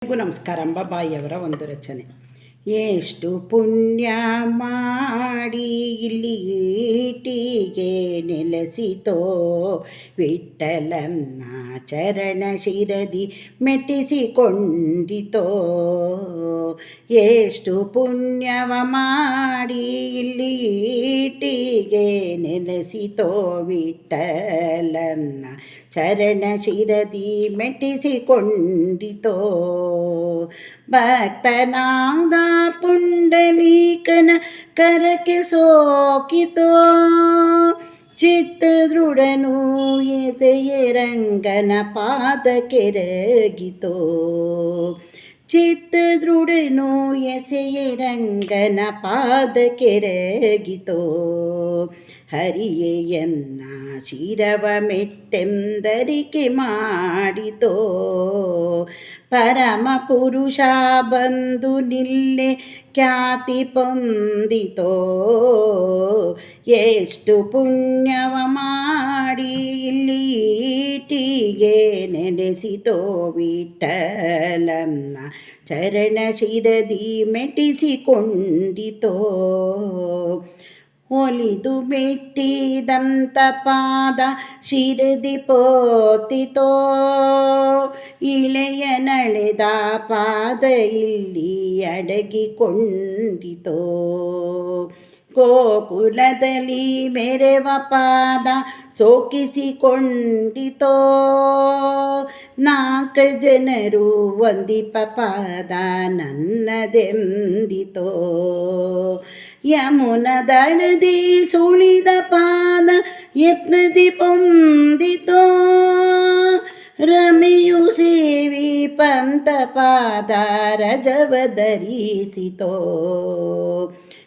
ಎಲ್ಲರಿಗೂ ನಮಸ್ಕಾರ. ಅಂಬಾಬಾಯಿಯವರ ಒಂದು ರಚನೆ. ಎಷ್ಟು ಪುಣ್ಯ ಮಾಡಿ ಇಲ್ಲಿ ಈಟಿಗೆ ನೆಲೆಸಿತೋ, ವಿಠಲನ ಚರಣ ಶಿರದಿ ಮೆಟ್ಟಿಸಿಕೊಂಡಿತೋ. ಎಷ್ಟು ಪುಣ್ಯವ ಮಾಡಿ ಇಲ್ಲಿ ಈಟಿಗೆ ನೆಲೆಸಿತೋ, ವಿಠಲನ ಚರಣ ಶಿರದಿ ಮೆಟ್ಟಿಸಿಕೊಂಡಿತೋ. ಭಕ್ತನಾದ ಪುಂಡಲೀಕನ ಕರಕ್ಕೆ ಸೋಕಿತೋ, ಚಿತ್ತದೃಢನು ಎದೆಯ ರಂಗನ ಪಾದ ಕೆರಗಿತೋ. ಚಿತ್ತದೃಢನು ಎಸೆಯ ರಂಗನ ಪಾದ ಕೆರಗಿತೋ. ಹರಿಯೆಯನ್ನ ಶಿರವ ಮೆಟ್ಟೆಂದರಿಕೆ ಮಾಡಿತೋ. ಪರಮ ಪುರುಷ ಬಂದು ನಿಲ್ಲೆ ಖ್ಯಾತಿ ಪೊಂದಿತೋ. ಎಷ್ಟು ಪುಣ್ಯವ ಮಾಡಿ ಇಲ್ಲಿ ಈಟಿಗೆ ನೆಲೆಸಿತೋ, ವಿಠಲನ ಚರಣ ಶಿರದಿ ಮೆಟ್ಟಿಸಿಕೊಂಡಿತೋ. ಒಲಿದು ಮೆಟ್ಟಿದಂತ ಪಾದ ಶಿರದಿ ಪೋತಿತೋ. ಇಳೆಯ ನಳೆದ ಪಾದ ಇಲ್ಲಿ ಅಡಗಿಕೊಂಡಿತೋ. ಗೋಕುಲದಲ್ಲಿ ಮೆರೆವ ಪಾದ ಸೋಕಿಸಿಕೊಂಡಿತೋ. ನಾಲ್ಕು ಜನರು ವಂದಿಪ ಪಾದ ನನ್ನದೆಂದಿತೋ. ಯಮುನ ದಡದಿ ಸುಳಿದ ಪಾದ ಯತ್ನದಿ ಪೊಂದಿತೋ. ರಮೆಯು ಸೇವಿ ಪಂತ ಪಾದ ರಜವ ಧರಿಸಿತೋ.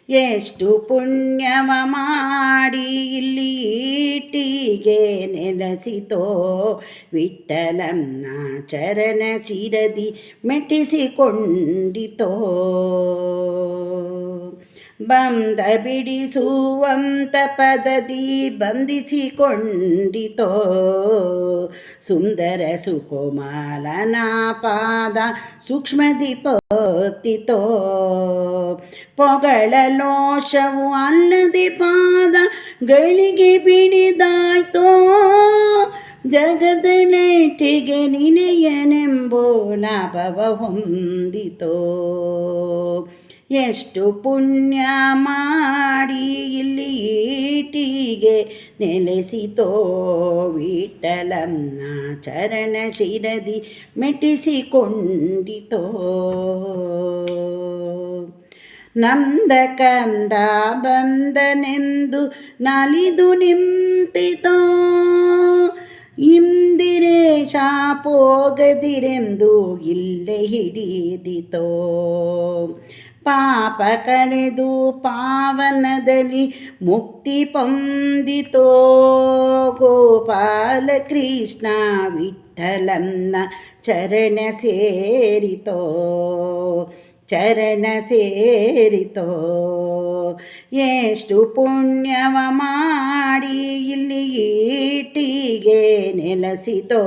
ಎಷ್ಟು ಪುಣ್ಯವ ಮಾಡಿ ಇಲ್ಲಿ ಈಟಿಗೆ ನೆಲೆಸಿತೋ, ವಿಠಲನ ಚರಣ ಶಿರದಿ ಮೆಟ್ಟಿಸಿಕೊಂಡಿತೋ. ಬಂಧ ಬಿಡಿಸುವಂತ ಪದದಿ ಬಂಧಿಸಿಕೊಂಡಿತೋ. ಸುಂದರ ಸುಕೋಮಲನ ಪಾದ ಸೂಕ್ಷ್ಮದಿ ಪೊತ್ತಿತೋ. ಪೊಗಳ ಲೋಷವು ಅಲ್ಲದೆ ಪಾದ ಗಳಿಗೆ ಬಿಡಿದಾಯ್ತೋ. ಜಗದ ನೆಟ್ಟಿಗೆ ನಿನಯನೆಂಬೋ ಲಾಭವ ಹೊಂದಿತೋ. ಎಷ್ಟು ಪುಣ್ಯ ಮಾಡಿ ಇಲ್ಲಿ ಈಟಿಗೆ ನೆಲೆಸಿತೋ, ವಿಠಲನ ಚರಣ ಶಿರದಿ ಮೆಟ್ಟಿಸಿಕೊಂಡಿತೋ. ನಂದ ಕಂದ ಬಂದನೆಂದು ನಲಿದು ನಿಂತಿತೋ. ಇಂದಿರೇಶ ಪೋಗದಿರೆಂದು ಇಲ್ಲೇ ಹಿಡಿದಿತೋ. ಪಾಪ ಕಳೆದು ಪಾವನದಲ್ಲಿ ಮುಕ್ತಿ ಪೊಂದಿತೋ. ಗೋಪಾಲ ಕೃಷ್ಣ ವಿಠಲನ ಚರಣ ಸೇರಿತೋ. ಚರಣ ಸೇರಿತೋ. ಎಷ್ಟು ಪುಣ್ಯವ ಮಾಡಿ ಇಲ್ಲಿ ಈಟಿಗೆ ನೆಲೆಸಿತೋ,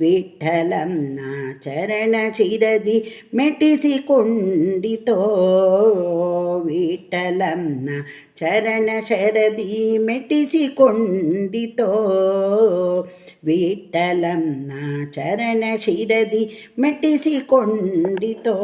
ವಿಠಲನ ಚರಣ ಶಿರದಿ ಮೆಟ್ಟಿಸಿಕೊಂಡಿತೋ. ವಿಠಲನ ಚರಣ ಶರದಿ ಮೆಟ್ಟಿಸಿಕೊಂಡಿತೋ. ವಿಠಲನ ಚರಣ ಶಿರದಿ ಮೆಟ್ಟಿಸಿಕೊಂಡಿತೋ.